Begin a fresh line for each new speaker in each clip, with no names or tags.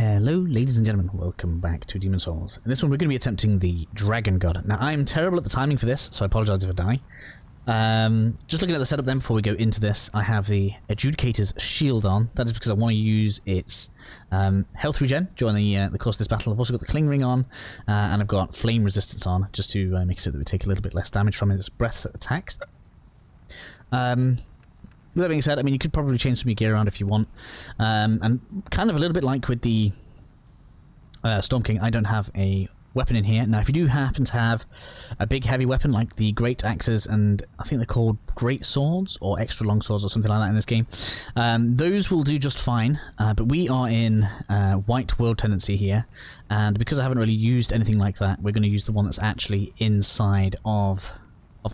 Hello ladies and gentlemen, welcome back to Demons Souls. In this one we're going to be attempting the Dragon God. Now I'm terrible at the timing for this, so I apologise if I die. Just looking at the setup then before we go into this, I have the Adjudicator's shield on. That is because I want to use its health regen during the course of this battle. I've also got the Cling Ring on, and I've got flame resistance on, just to make it so that we take a little bit less damage from its breath attacks. With that being said, I mean, you could probably change some of your gear around if you want. And kind of a little bit like with the Storm King, I don't have a weapon in here. Now, if you do happen to have a big heavy weapon like the Great Axes, and I think they're called Great Swords or Extra Long Swords or something like that in this game, those will do just fine. But we are in White World Tendency here, and because I haven't really used anything like that, we're going to use the one that's actually inside of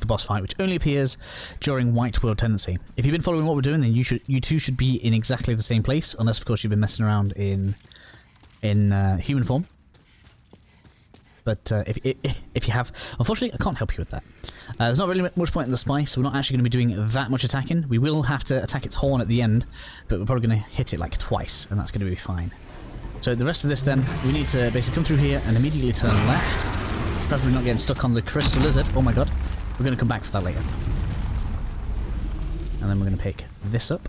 the boss fight, which only appears during White World Tendency. If you've been following what we're doing, then you too should be in exactly the same place, unless of course you've been messing around in human form. But if you have, unfortunately I can't help you with that. There's not really much point in the spice, so we're not actually going to be doing that much attacking. We will have to attack its horn at the end, but we're probably going to hit it like twice, and that's going to be fine. So the rest of this then, we need to basically come through here and immediately turn left. Preferably not getting stuck on the crystal lizard. Oh my god. We're going to come back for that later. And then we're going to pick this up.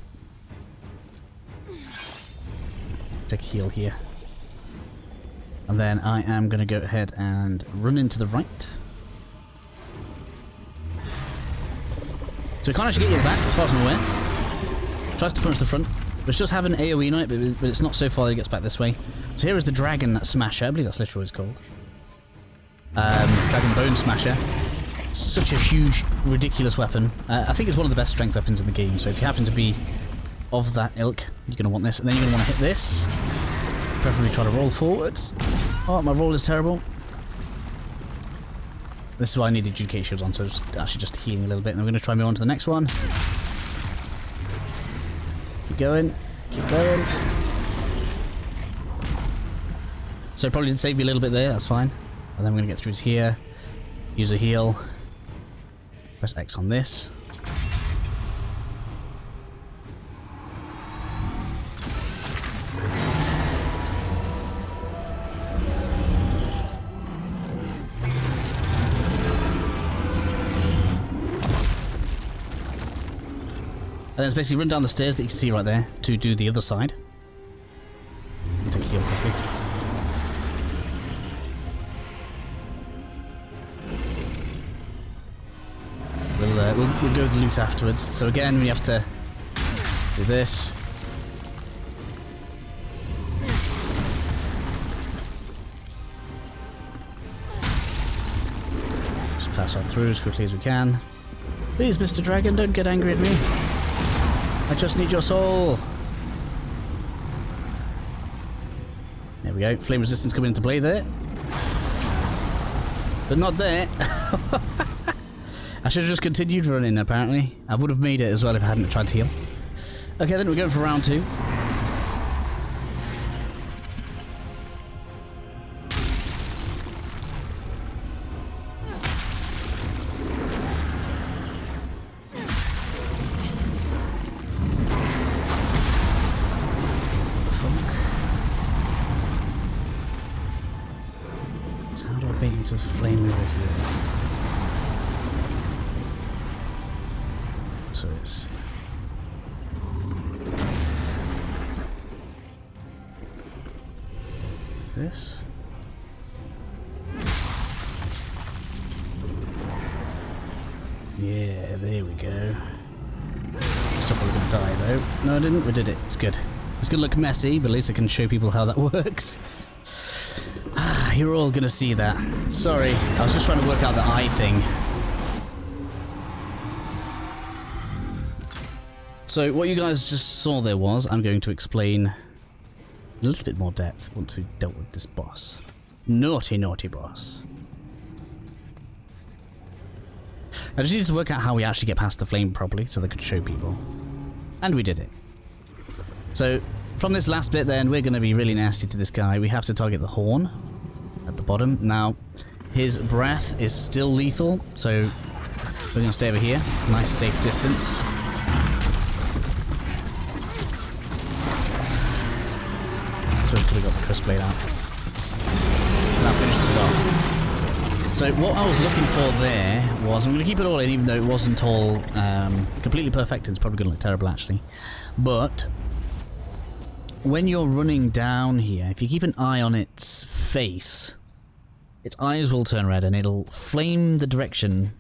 Take a heal here. And then I am going to go ahead and run into the right. So we can't actually get you back as far as I'm aware. Tries to punch the front. But it does have an AoE on it, but it's not so far that it gets back this way. So here is the Dragon Smasher. I believe that's literally what it's called. Dragon Bone Smasher. Such a huge, ridiculous weapon. I think it's one of the best strength weapons in the game, so if you happen to be of that ilk, you're going to want this. And then you're going to want to hit this. Preferably try to roll forwards. Oh, my roll is terrible. This is why I need the Adjudicator shields on, so just healing a little bit. And we're going to try and move on to the next one. Keep going. Keep going. So it probably did save you a little bit there, that's fine. And then we're going to get through to here. Use a heal. Press X on this. And then it's basically run down the stairs that you can see right there to do the other side. And take a heal quickly. We'll go with the loot afterwards. So again, we have to do this. Just pass on through as quickly as we can. Please, Mr. Dragon, don't get angry at me. I just need your soul. There we go. Flame resistance coming into play there. But not there. I should have just continued running, apparently. I would have made it as well if I hadn't tried to heal. Okay, then we're going for round 2. So how do I bait him to flame over here? So it's this. Yeah, there we go. Stuff we're gonna die though. No, I didn't. We did it. It's good. It's gonna look messy, but at least I can show people how that works. You're all gonna see that. Sorry, I was just trying to work out the eye thing. So what you guys just saw there was, I'm going to explain a little bit more depth once we've dealt with this boss. Naughty, naughty boss. I just needed to work out how we actually get past the flame properly so they could show people. And we did it. So from this last bit then, we're going to be really nasty to this guy. We have to target the horn at the bottom. Now, his breath is still lethal, so we're going to stay over here. Nice safe distance. suppose we could have got the crystal blade out. And that finishes it off. So what I was looking for there was, I'm going to keep it all in even though it wasn't all completely perfect. It's probably going to look terrible actually. But when you're running down here, if you keep an eye on its face, its eyes will turn red and it'll flame the direction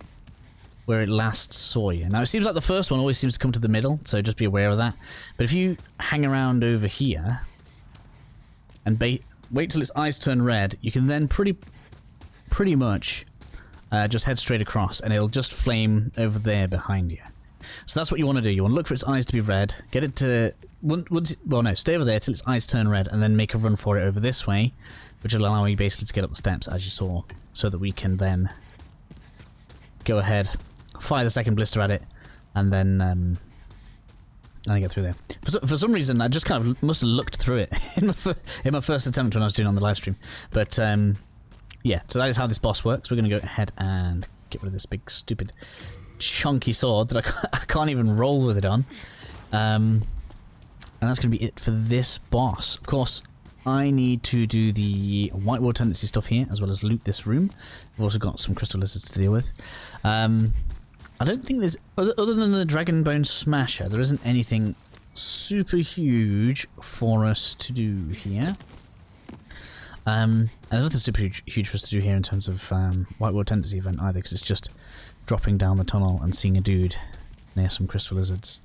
where it last saw you. Now it seems like the first one always seems to come to the middle, so just be aware of that. But if you hang around over here and wait till its eyes turn red, you can then pretty much just head straight across and it'll just flame over there behind you. So that's what you want to do. You want to look for its eyes to be red, get it to... well, no, stay over there till its eyes turn red and then make a run for it over this way, which will allow you basically to get up the steps as you saw, so that we can then go ahead, fire the second blister at it, and then get through there. For some reason, I just kind of must have looked through it in my first attempt when I was doing it on the live stream. But yeah, so that is how this boss works. We're going to go ahead and get rid of this big stupid chunky sword that I can't even roll with it on. And that's going to be it for this boss. Of course, I need to do the white ward tendency stuff here, as well as loot this room. We've also got some crystal lizards to deal with. I don't think there's, other than the dragon bone smasher, there isn't anything super huge for us to do here. And there's nothing super huge for us to do here in terms of white ward tendency event either, because it's just dropping down the tunnel and seeing a dude near some crystal lizards.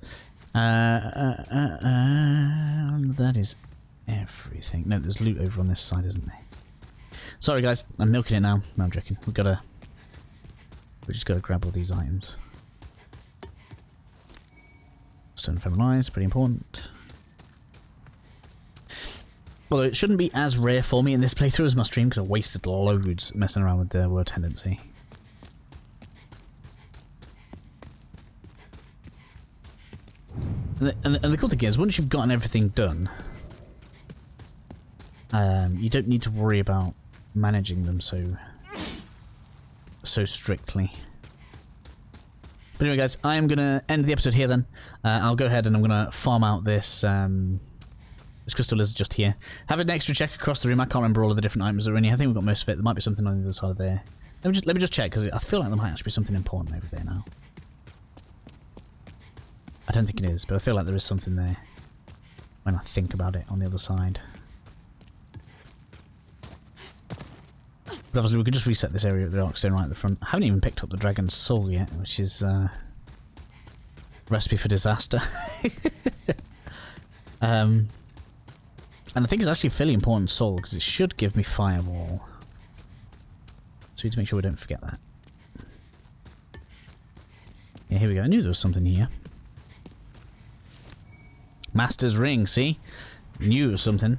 That is everything. No, there's loot over on this side, isn't there? Sorry guys, I'm milking it now. No, I'm joking. We just gotta grab all these items. Stone feminized, pretty important. Although it shouldn't be as rare for me in this playthrough as my stream, because I wasted loads messing around with the word tendency. And the cool thing is, once you've gotten everything done, you don't need to worry about managing them so strictly. But anyway guys, I'm going to end the episode here then. I'll go ahead and I'm going to farm out this crystal lizard just here. Have an extra check across the room. I can't remember all of the different items that are in here. I think we've got most of it. There might be something on the other side there. Let me just check, because I feel like there might actually be something important over there now. I don't think it is, but I feel like there is something there when I think about it on the other side. But obviously we could just reset this area with the Darkstone right at the front. I haven't even picked up the Dragon's Soul yet, which is recipe for disaster. And I think it's actually a fairly important soul, because it should give me Fireball. So we need to make sure we don't forget that. Yeah, here we go. I knew there was something here. Master's Ring, see? Knew it was something.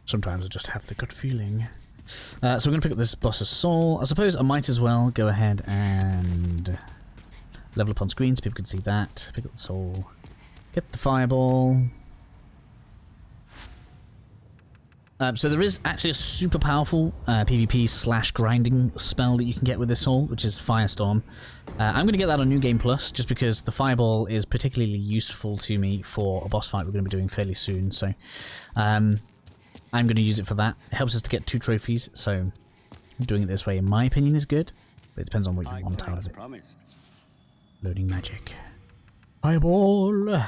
Sometimes I just have the gut feeling. So we're going to pick up this boss's soul. I suppose I might as well go ahead and level up on screen so people can see that. Pick up the soul. Get the fireball. So there is actually a super powerful PvP / grinding spell that you can get with this soul, which is Firestorm. I'm going to get that on New Game Plus, just because the fireball is particularly useful to me for a boss fight we're going to be doing fairly soon. So I'm going to use it for that. It helps us to get 2 trophies, so doing it this way, in my opinion, is good. But it depends on what you want out of it. Loading magic. Fireball!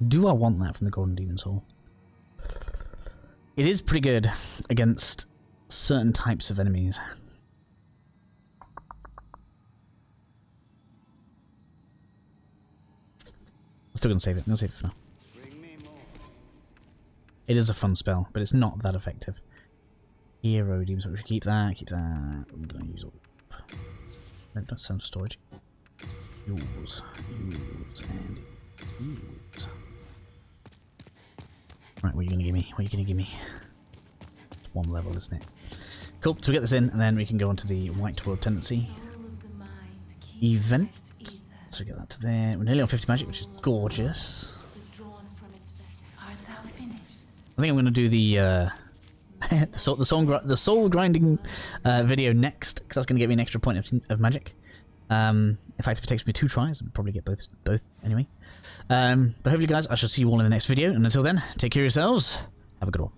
Do I want that from the Golden Demon Soul? It is pretty good against certain types of enemies. I'm still going to save it. I'm going to save it for now. It is a fun spell, but it's not that effective. Hero Demon Soul. We should keep that. Keep that. I'm going to use all. No, don't send storage. Use, and use. Right, what are you going to give me? What are you going to give me? It's 1 level, isn't it? Cool, so we get this in, and then we can go on to the White World Tendency event. So we get that to there. We're nearly on 50 magic, which is gorgeous. I think I'm going to do the the soul grinding video next, because that's going to get me an extra point of magic. In fact, if it takes me 2 tries, I'll probably get both anyway. But hopefully, guys, I shall see you all in the next video. And until then, take care of yourselves. Have a good one.